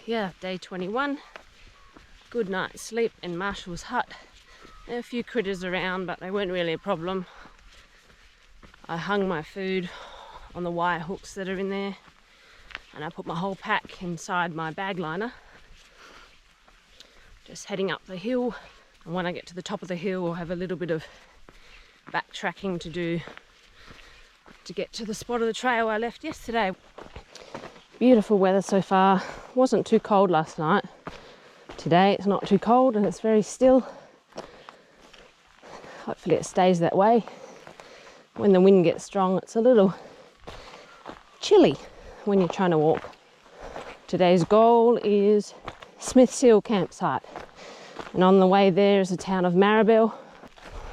yeah, day 21. Good night's sleep in Marschalls' hut. There are a few critters around, but they weren't really a problem. I hung my food on the wire hooks that are in there, and I put my whole pack inside my bag liner. Just heading up the hill, and when I get to the top of the hill I'll have a little bit of backtracking to do to get to the spot of the trail I left yesterday. Beautiful weather so far. Wasn't too cold last night. Today it's not too cold and it's very still. Hopefully it stays that way. When the wind gets strong, it's a little chilly when you're trying to walk. Today's goal is Smith's Hill campsite, and on the way there is the town of Maribel.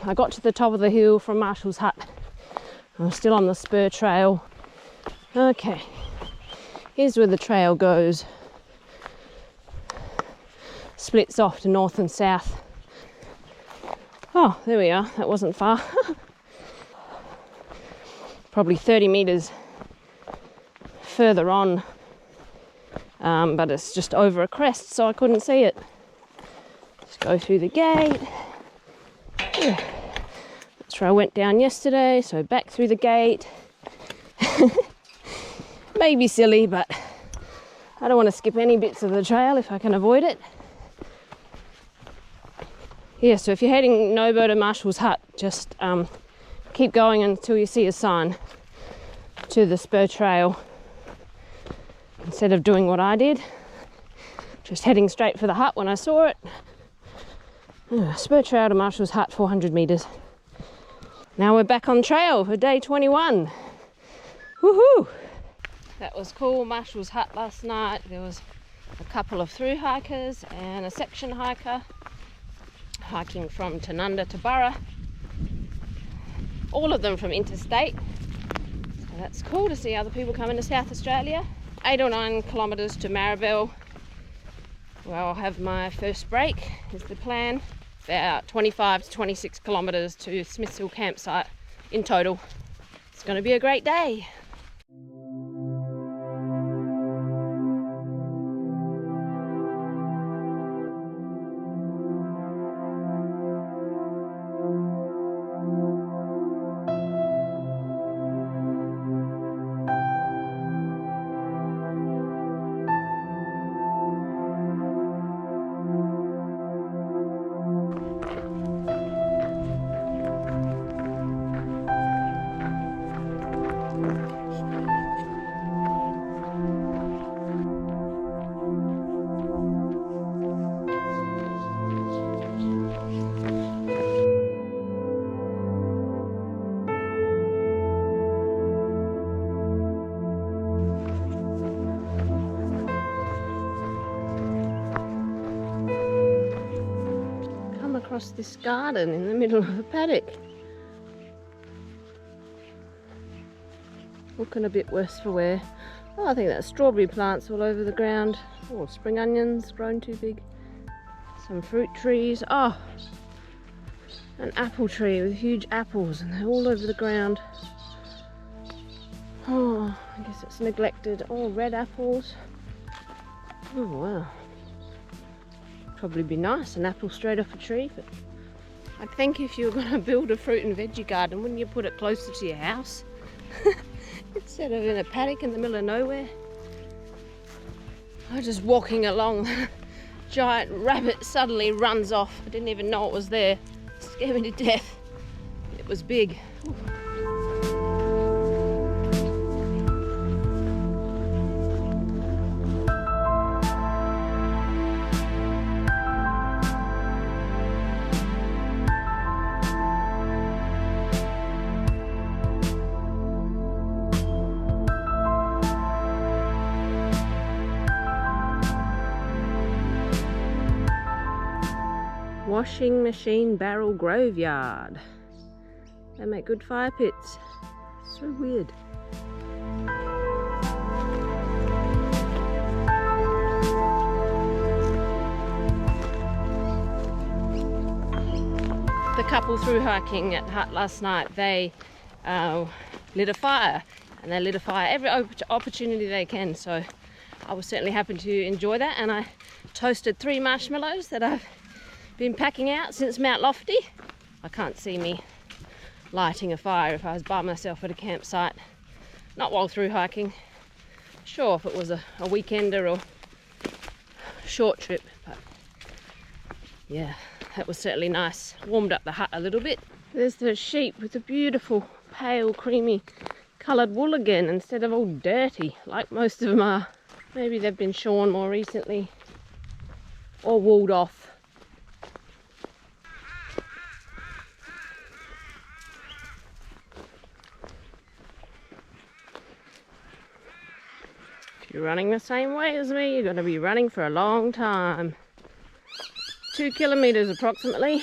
I got to the top of the hill from Marschalls' hut. I'm still on the spur trail. Okay, here's where the trail goes. Splits off to north and south. Oh, there we are. That wasn't far. Probably 30 meters further on, but it's just over a crest, so I couldn't see it. Just go through the gate. Yeah. That's where I went down yesterday, so back through the gate. Maybe silly, but I don't want to skip any bits of the trail if I can avoid it. Yeah, so if you're heading Nobo to Marschalls' hut, just keep going until you see a sign to the spur trail, instead of doing what I did, just heading straight for the hut when I saw it. Spur trail to Marschalls' hut, 400 meters. Now we're back on trail for day 21. Woohoo! That was cool. Marschalls' hut last night. There was a couple of through hikers and a section hiker hiking from Tanunda to Burra. All of them from interstate. So that's cool to see other people coming to South Australia. 8 or 9 kilometres to Maribel, where I'll have my first break, is the plan. About 25 to 26 kilometres to Smith's Hill campsite in total. It's going to be a great day. Across this garden in the middle of a paddock. Looking a bit worse for wear. Oh, I think that's strawberry plants all over the ground. Oh, spring onions grown too big. Some fruit trees. Oh, an apple tree with huge apples, and they're all over the ground. Oh, I guess it's neglected. Oh, red apples. Oh, wow. Probably be nice, an apple straight off a tree, but I think if you were going to build a fruit and veggie garden, wouldn't you put it closer to your house instead of in a paddock in the middle of nowhere? I was just walking along, giant rabbit suddenly runs off. I didn't even know it was there. It scared me to death. It was big. Ooh. Washing machine barrel graveyard. They make good fire pits. So weird. The couple through hiking at hut last night, they lit a fire, and they lit a fire every opportunity they can. So I was certainly happy to enjoy that, and I toasted 3 marshmallows that I've been packing out since Mount Lofty. I can't see me lighting a fire if I was by myself at a campsite, not while through hiking. Sure, if it was a weekender or short trip, but yeah, that was certainly nice. Warmed up the hut a little bit. There's the sheep with the beautiful pale creamy coloured wool again, instead of all dirty like most of them are. Maybe they've been shorn more recently or wooled off. If you're running the same way as me, you're going to be running for a long time. 2 kilometres approximately.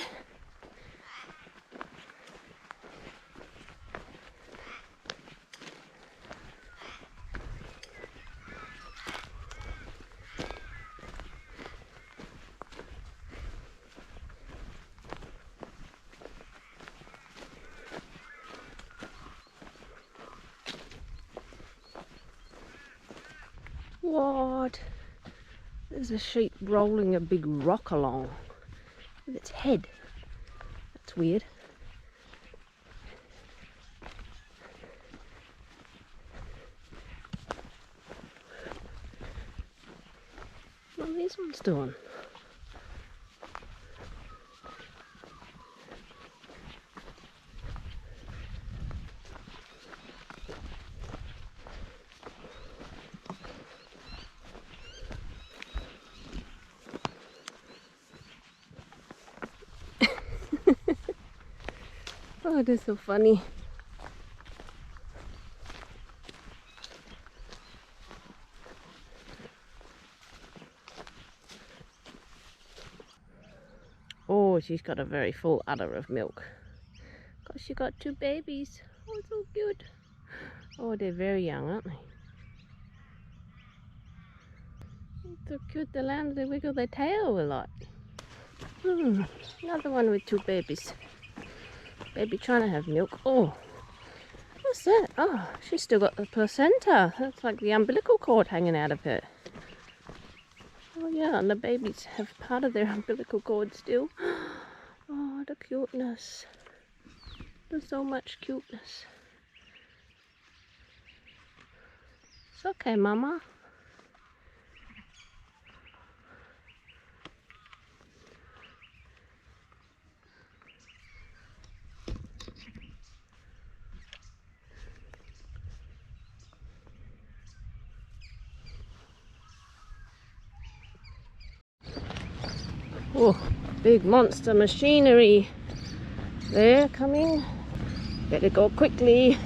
What? There's a sheep rolling a big rock along with its head. That's weird. What are these ones doing? Oh, it is so funny. Oh, she's got a very full udder of milk. Because she got 2 babies. Oh, so cute. Oh, they're very young, aren't they? So cute, the lambs, they wiggle their tail a lot. Another one with 2 babies. Baby trying to have milk. Oh, what's that? Oh, she's still got the placenta. That's like the umbilical cord hanging out of her. Oh yeah, and the babies have part of their umbilical cord still. Oh, the cuteness. There's so much cuteness. It's okay, Mama. Oh, big monster machinery there coming. Better go quickly.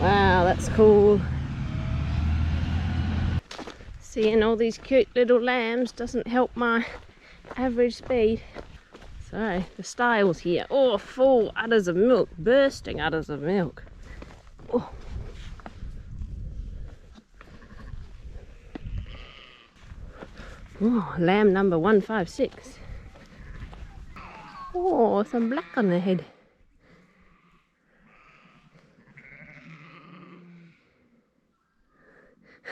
Wow, that's cool. Seeing all these cute little lambs doesn't help my average speed. So, the styles here. Oh, full udders of milk, bursting udders of milk. Oh. Oh, lamb number 156. Oh, some black on the head.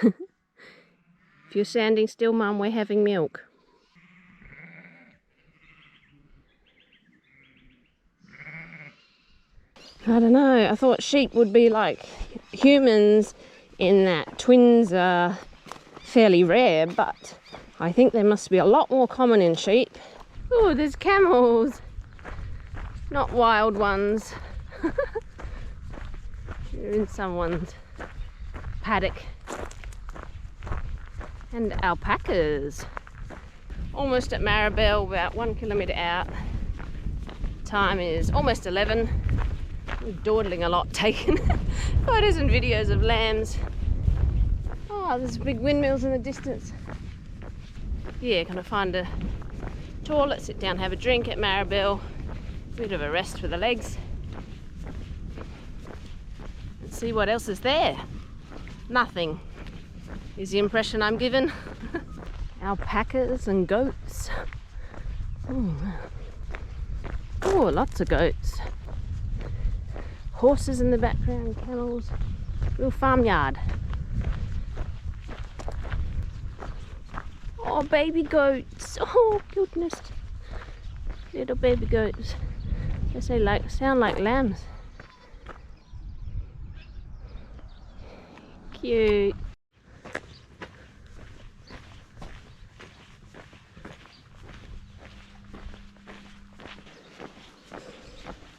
If you're standing still, Mum, we're having milk. I don't know, I thought sheep would be like humans in that twins are fairly rare, but I think they must be a lot more common in sheep. Oh, there's camels. Not wild ones. You're in someone's paddock. And alpacas. Almost at Maribel, about 1 kilometre out. Time is almost 11. We're dawdling a lot, taking photos and videos of lambs. Oh, there's big windmills in the distance. Yeah, gonna find a toilet, sit down, have a drink at Maribel. Bit of a rest for the legs. And see what else is there. Nothing is the impression I'm given. Alpacas and goats. Oh, lots of goats. Horses in the background, camels. Real farmyard. Oh, baby goats. Oh, goodness. Little baby goats. They sound like lambs. Cute.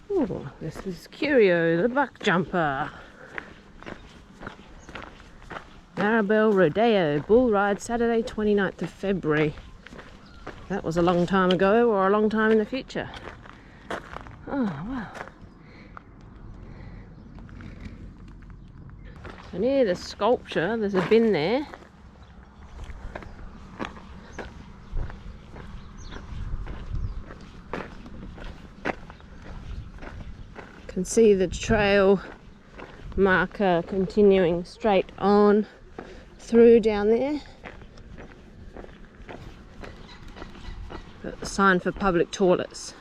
Oh, this is Curio, the buck jumper. Marschalls Rodeo, bull ride Saturday 29th of February. That was a long time ago or a long time in the future. Oh, wow. So near the sculpture, there's a bin there. You can see the trail marker continuing straight on through down there. Got the sign for public toilets.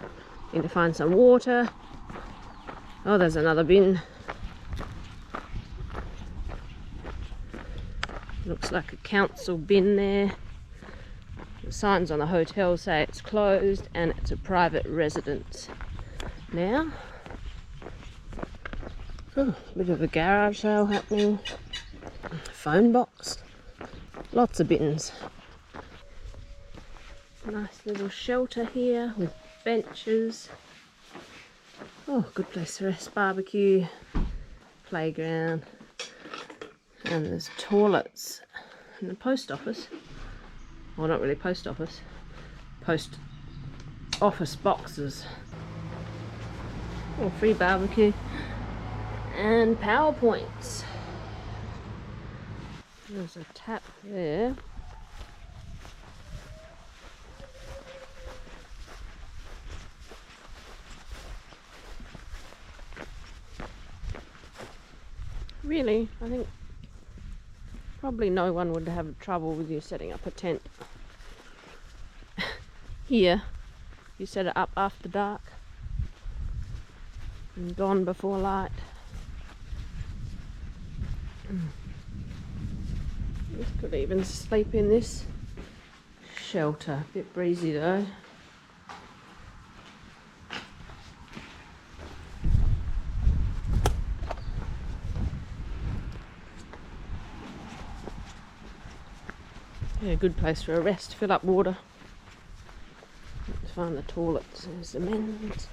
Need to find some water. Oh, there's another bin. Looks like a council bin there. The signs on the hotel say it's closed and it's a private residence now. Oh, a bit of a garage sale happening. Phone box. Lots of bins. Nice little shelter here with benches. Oh, good place to rest, barbecue, playground. And there's toilets in the post office. Well, not really post office. Post office boxes. Oh, free barbecue. And PowerPoints. There's a tap there. Really, I think probably no one would have trouble with you setting up a tent. Here, you set it up after dark and gone before light. You could even sleep in this shelter. A bit breezy though. Yeah, good place for a rest, fill up water. Let's find the toilets. There's the men's.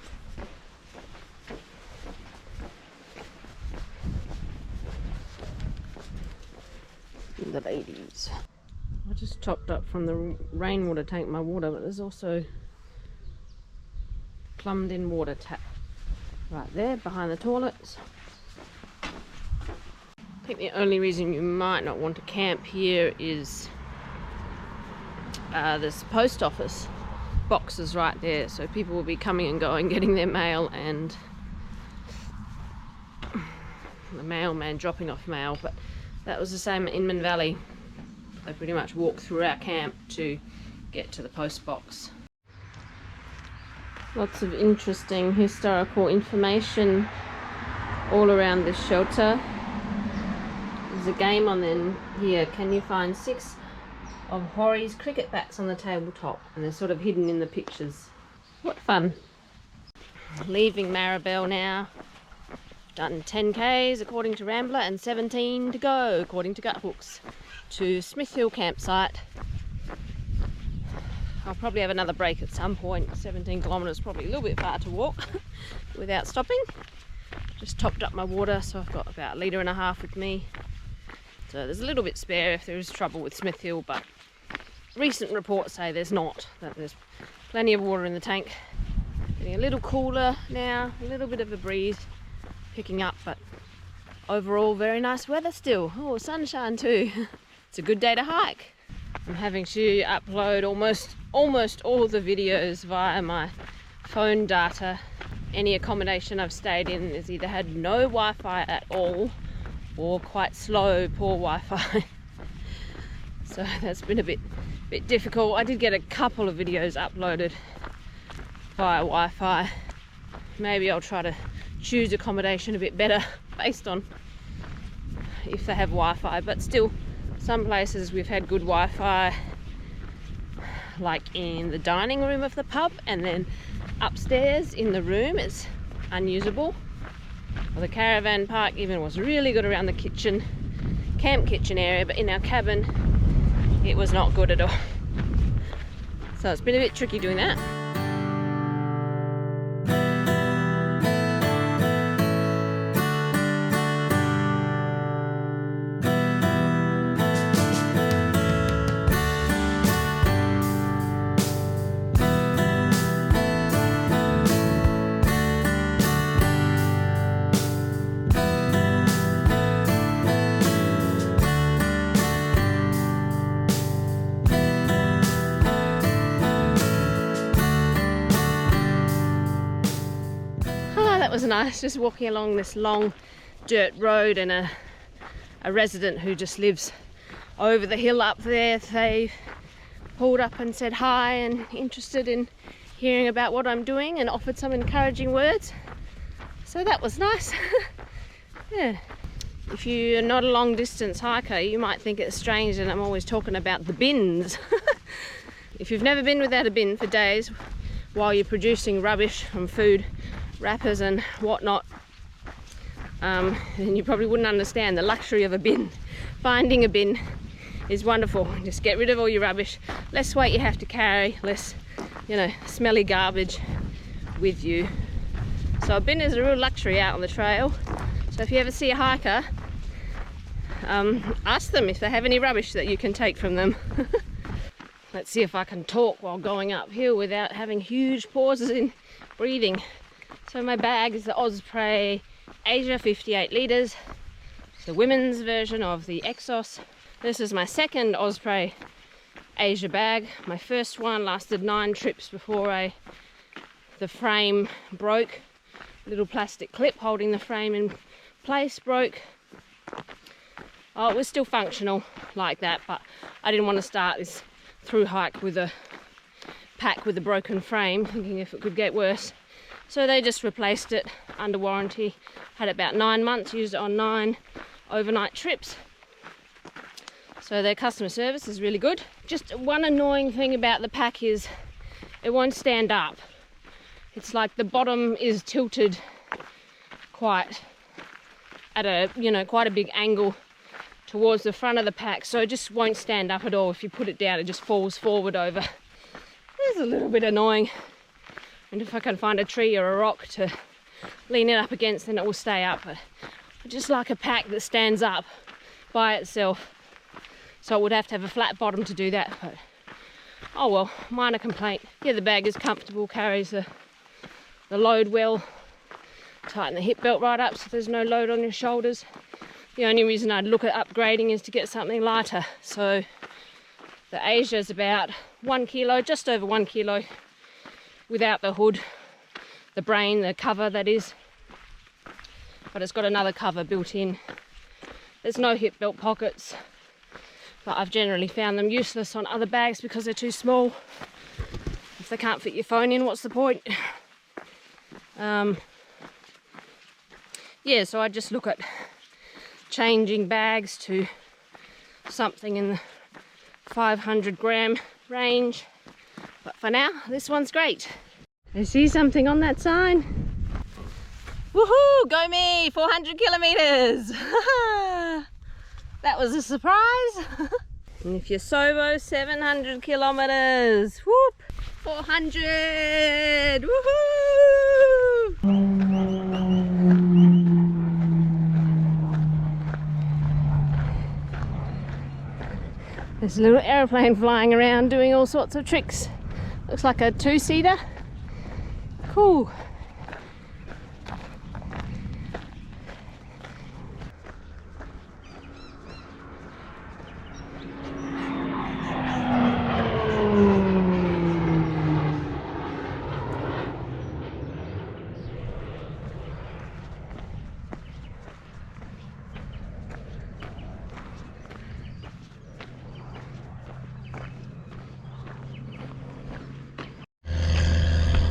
And the ladies. I just topped up from the rainwater tank my water, but there's also plumbed in water tap right there behind the toilets. I think the only reason you might not want to camp here is there's post office boxes right there, so people will be coming and going, getting their mail, and the mailman dropping off mail. But that was the same at Inman Valley. They pretty much walked through our camp to get to the post box. Lots of interesting historical information all around this shelter. There's a game on then here. Can you find 6 of Horry's cricket bats on the tabletop? And they're sort of hidden in the pictures. What fun. Leaving Marschalls now. Done 10 k's according to Rambler and 17 to go according to Gutbooks to Smith Hill campsite. I'll probably have another break at some point. 17 kilometres, probably a little bit far to walk without stopping. Just topped up my water, so I've got about 1.5 litres with me. So there's a little bit spare if there is trouble with Smith Hill, but recent reports say there's not, that there's plenty of water in the tank. Getting a little cooler now, a little bit of a breeze picking up, but overall very nice weather still. Oh, sunshine too. It's a good day to hike. I'm having to upload almost all the videos via my phone data. Any accommodation I've stayed in has either had no Wi-Fi at all or quite slow, poor Wi-Fi. So that's been a bit difficult. I did get a couple of videos uploaded via Wi-Fi. Maybe I'll try to choose accommodation a bit better based on if they have Wi-Fi, but still some places we've had good Wi-Fi like in the dining room of the pub, and then upstairs in the room it's unusable. Well, the caravan park even was really good around the kitchen, camp kitchen area, but in our cabin it was not good at all. So it's been a bit tricky doing that. That was nice, just walking along this long dirt road, and a resident who just lives over the hill up there, they pulled up and said hi and interested in hearing about what I'm doing and offered some encouraging words. So that was nice. Yeah. If you're not a long distance hiker, you might think it's strange that I'm always talking about the bins. If you've never been without a bin for days while you're producing rubbish from food wrappers and whatnot, then you probably wouldn't understand the luxury of a bin. Finding a bin is wonderful. Just get rid of all your rubbish, less weight you have to carry, less, you know, smelly garbage with you. So a bin is a real luxury out on the trail. So if you ever see a hiker, ask them if they have any rubbish that you can take from them. Let's see if I can talk while going uphill without having huge pauses in breathing. So my bag is the Osprey Asia 58 litres. It's the women's version of the Exos. This is my second Osprey Asia bag. My first one lasted 9 trips before the frame broke. Little plastic clip holding the frame in place broke. Oh, it was still functional like that, but I didn't want to start this through hike with a pack with a broken frame, thinking if it could get worse. So they just replaced it under warranty. Had it about 9 months, used it on 9 overnight trips. So their customer service is really good. Just one annoying thing about the pack is it won't stand up. It's like the bottom is tilted quite at a, you know, quite a big angle towards the front of the pack, so it just won't stand up at all. If you put it down, it just falls forward over. It's a little bit annoying. And if I can find a tree or a rock to lean it up against, then it will stay up. But I just like a pack that stands up by itself. So I would have to have a flat bottom to do that. But oh well, minor complaint. Yeah, the bag is comfortable, carries the load well. Tighten the hip belt right up so there's no load on your shoulders. The only reason I'd look at upgrading is to get something lighter. So the Asia is about 1 kilo, just over 1 kilo. Without the hood, the brain, the cover that is, but it's got another cover built in. There's no hip belt pockets, but I've generally found them useless on other bags because they're too small. If they can't fit your phone in, what's the point? Yeah, so I just look at changing bags to something in the 500 gram range. But for now, this one's great. I see something on that sign. Woohoo! Go me! 400 kilometers! That was a surprise. And if you're sober, 700 kilometers. Whoop! 400! Woohoo! There's a little aeroplane flying around doing all sorts of tricks. Looks like a 2-seater. Cool.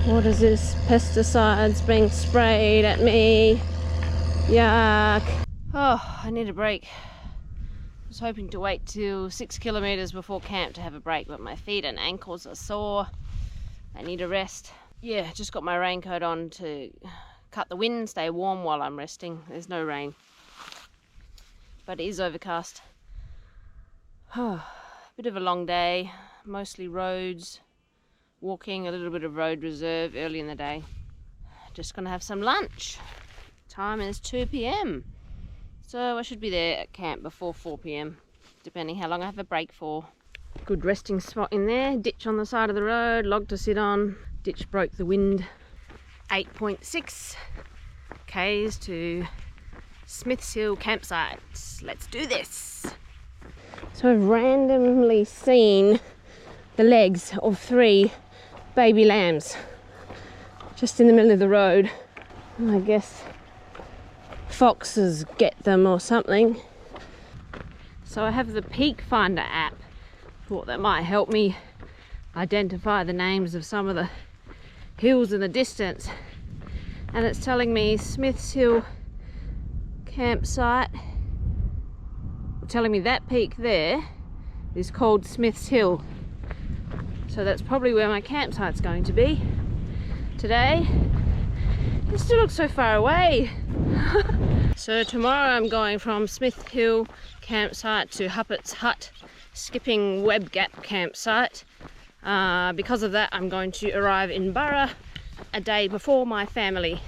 What is this? Pesticides being sprayed at me. Yuck. Oh, I need a break. I was hoping to wait till 6 kilometres before camp to have a break, but my feet and ankles are sore. I need a rest. Yeah, just got my raincoat on to cut the wind, stay warm while I'm resting. There's no rain, but it is overcast. Bit of a long day, mostly roads, walking, a little bit of road reserve early in the day. Just gonna have some lunch. Time is 2 p.m. So I should be there at camp before 4 p.m, depending how long I have a break for. Good resting spot in there, ditch on the side of the road, log to sit on. Ditch broke the wind. 8.6 k's to Smiths Hill campsite. Let's do this. So I've randomly seen the legs of 3 baby lambs just in the middle of the road. I guess foxes get them or something. So I have the Peak Finder app. Thought that might help me identify the names of some of the hills in the distance, and it's telling me Smiths Hill campsite, telling me that peak there is called Smiths Hill, so that's probably where my campsite's going to be today. It still looks so far away. So tomorrow I'm going from Smith Hill campsite to Huppert's Hut skipping Webb Gap campsite. Because of that, I'm going to arrive in Burra a day before my family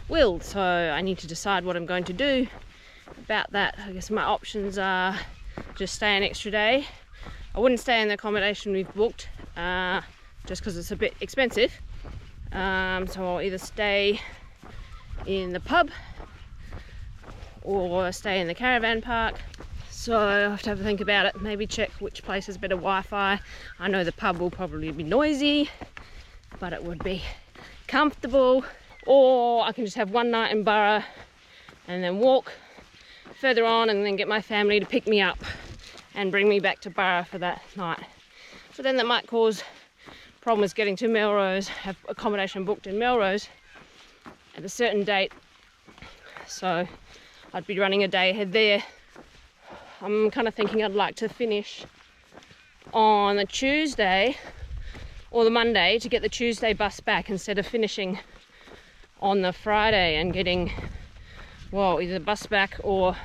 will, so I need to decide what I'm going to do about that. I guess my options are just stay an extra day. I wouldn't stay in the accommodation we've booked just because it's a bit expensive, so I'll either stay in the pub or stay in the caravan park. So I'll have to have a think about it, maybe check which place has better Wi-Fi. I know the pub will probably be noisy, but it would be comfortable. Or I can just have one night in Burra and then walk further on and then get my family to pick me up and bring me back to Burra for that night. But then that might cause problems getting to Melrose, have accommodation booked in Melrose at a certain date. So I'd be running a day ahead there. I'm kind of thinking I'd like to finish on the Tuesday or the Monday to get the Tuesday bus back instead of finishing on the Friday and getting, well, either bus back or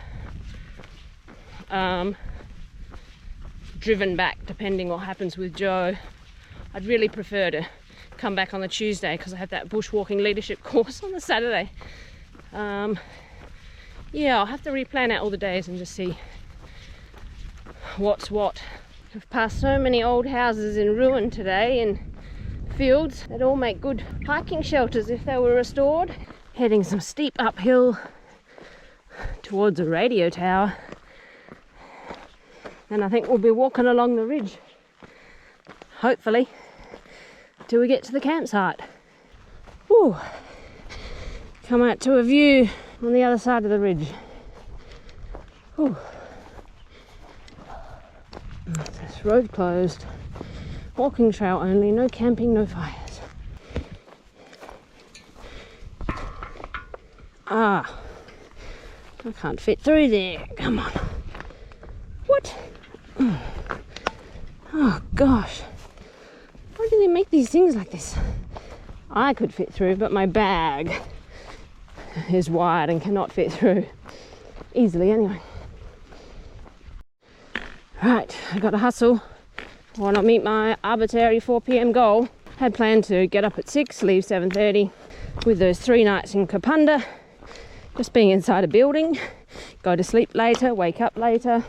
driven back, depending what happens with Joe. I'd really prefer to come back on the Tuesday because I have that bushwalking leadership course on the Saturday. Yeah, I'll have to replan out all the days and just see what's what. I've passed so many old houses in ruin today in fields that all make good hiking shelters if they were restored. Heading some steep uphill towards a radio tower, and I think we'll be walking along the ridge, hopefully, till we get to the campsite. Whew. Come out to a view on the other side of the ridge. Whew. This road closed. Walking trail only, no camping, no fires. Ah, I can't fit through there. Come on. What? Oh gosh. Why do they make these things like this? I could fit through, but my bag is wide and cannot fit through easily anyway. Right, I got to hustle. Why not meet my arbitrary 4 p.m. goal? Had planned to get up at 6, leave 7:30 with those 3 nights in Kapunda. Just being inside a building, go to sleep later, wake up later.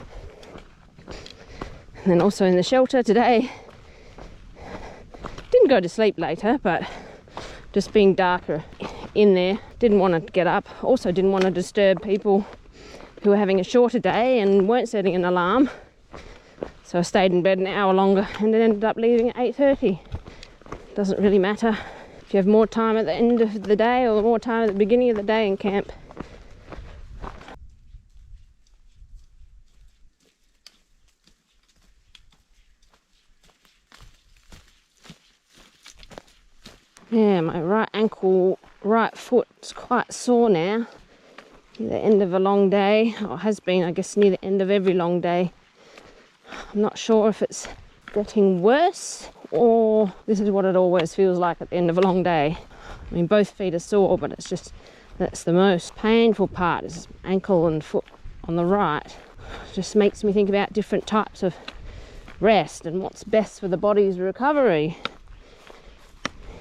And then also in the shelter today. Didn't go to sleep later, but just being darker in there. Didn't want to get up. Also didn't want to disturb people who were having a shorter day and weren't setting an alarm. So I stayed in bed an hour longer and then ended up leaving at 8:30. Doesn't really matter if you have more time at the end of the day or more time at the beginning of the day in camp. Yeah, my right ankle, right foot's quite sore now. Near the end of a long day, or has been, I guess, near the end of every long day. I'm not sure if it's getting worse or this is what it always feels like at the end of a long day. I mean, both feet are sore, but it's just, that's the most painful part, is ankle and foot on the right. It just makes me think about different types of rest and what's best for the body's recovery.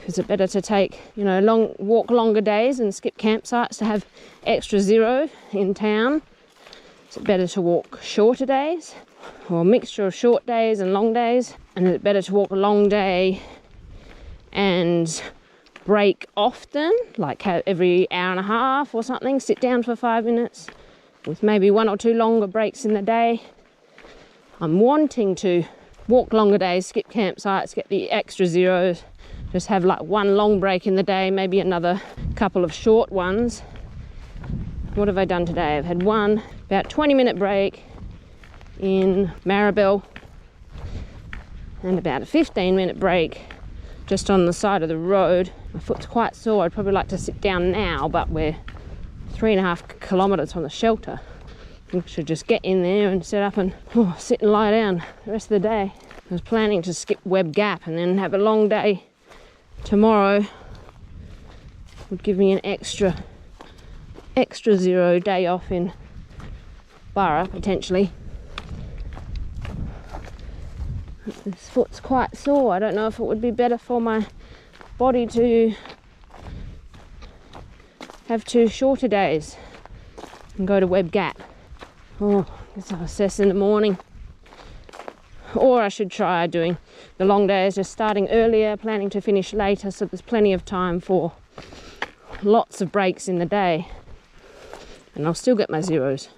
Is it better to take, you know, walk longer days and skip campsites to have extra zero in town? Is it better to walk shorter days, or a mixture of short days and long days? And is it better to walk a long day and break often, like every hour and a half or something, sit down for 5 minutes with maybe 1 or 2 longer breaks in the day? I'm wanting to walk longer days, skip campsites, get the extra zeros, just have like 1 long break in the day, maybe another couple of short ones. What have I done today? I've had one about 20-minute break in Maribel and about a 15-minute break just on the side of the road. My foot's quite sore. I'd probably like to sit down now, but we're 3.5 kilometres from the shelter. I should just get in there and set up and sit and lie down the rest of the day. I was planning to skip Webb Gap and then have a long day tomorrow. Would give me an extra 0 day off in Burra, potentially. This foot's quite sore. I don't know if it would be better for my body to have 2 shorter days and go to Webb Gap. I guess I'll assess in the morning. Or I should try doing the long days, just starting earlier, planning to finish later, so there's plenty of time for lots of breaks in the day. And I'll still get my zeros.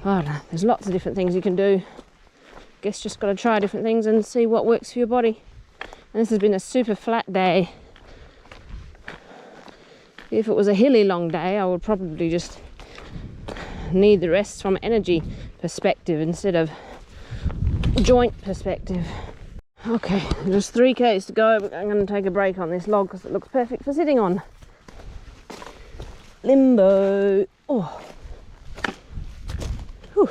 I don't know, there's lots of different things you can do. Guess just got to try different things and see what works for your body. And this has been a super flat day. If it was a hilly long day, I would probably just need the rest from energy perspective instead of joint perspective. Okay, just 3 k's to go, but I'm going to take a break on this log because it looks perfect for sitting on. Limbo. Oh. Whew.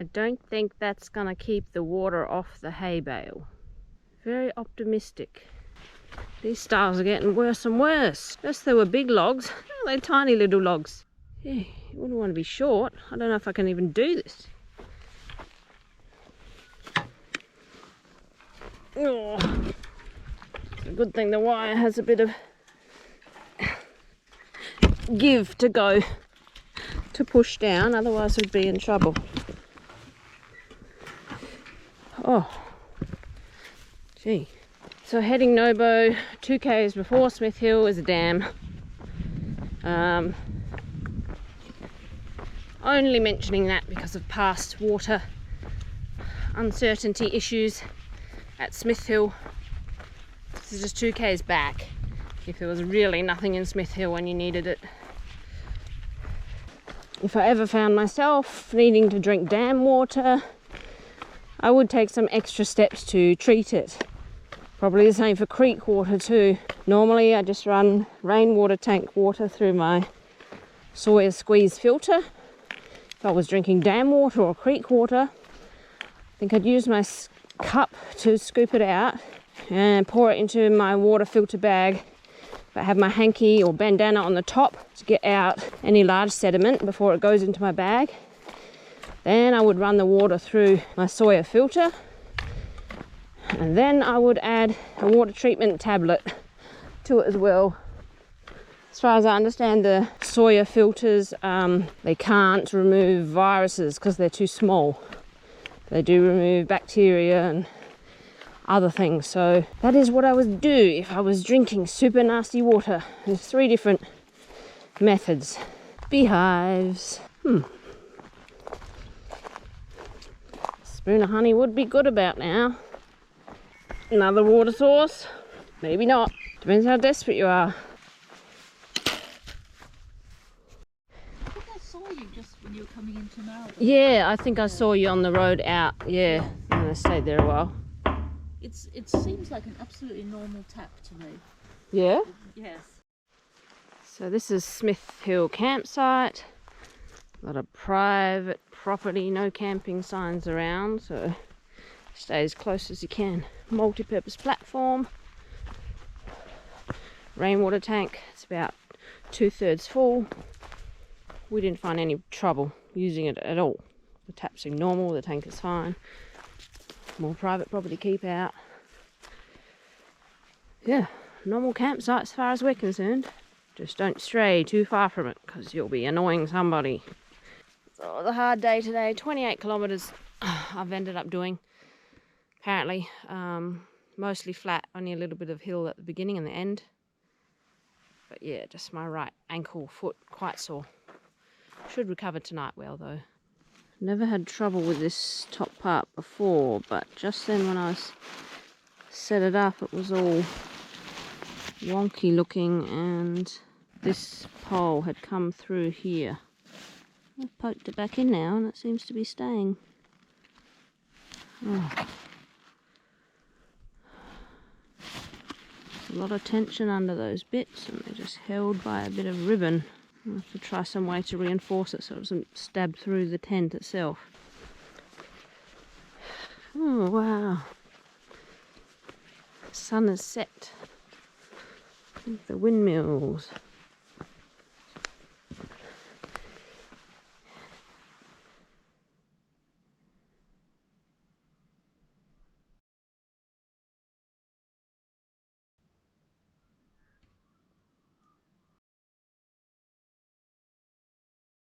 I don't think that's going to keep the water off the hay bale. Very optimistic. These stars are getting worse and worse. First they were big logs, now they're tiny little logs. Yeah, you wouldn't want to be short. I don't know if I can even do this. Oh, it's a good thing the wire has a bit of give to go to push down, otherwise we'd be in trouble. Oh, gee. So heading Nobo, 2 k's before Smith Hill is a dam. Only mentioning that because of past water uncertainty issues at Smith Hill. This is just 2 k's back if there was really nothing in Smith Hill when you needed it. If I ever found myself needing to drink dam water, I would take some extra steps to treat it. Probably the same for creek water too. Normally I just run rainwater tank water through my Sawyer squeeze filter. If I was drinking dam water or creek water, I think I'd use my cup to scoop it out and pour it into my water filter bag. I have my hanky or bandana on the top to get out any large sediment before it goes into my bag. Then I would run the water through my Sawyer filter, and then I would add a water treatment tablet to it as well. As far as I understand, the Sawyer filters, they can't remove viruses because they're too small. They do remove bacteria and other things, so that is what I would do if I was drinking super nasty water. There's 3 different methods. Beehives. Spoon of honey would be good about now. Another water source? Maybe not. Depends how desperate you are. I think I saw you just when you were coming into Maribel. Yeah, I think I saw you on the road out. Yeah, and I stayed there a while. It seems like an absolutely normal tap to me. Yeah? Yes. So this is Smith Hill campsite. A lot of private property, no camping signs around, so stay as close as you can. Multi-purpose platform. Rainwater tank, it's about 2/3 full. We didn't find any trouble using it at all. The tap's normal, the tank is fine. More private property keep out. Yeah, normal campsite as far as we're concerned. Just don't stray too far from it because you'll be annoying somebody. So the hard day today, 28 kilometres I've ended up doing. Apparently, mostly flat, only a little bit of hill at the beginning and the end. But yeah, just my right ankle, foot, quite sore. Should recover tonight well though. Never had trouble with this top part before, but just then when I set it up, it was all wonky looking, and this pole had come through here. I've poked it back in now and it seems to be staying. Oh. A lot of tension under those bits and they're just held by a bit of ribbon. I'll have to try some way to reinforce it so it doesn't stab through the tent itself. Oh wow. The sun is set. The windmills.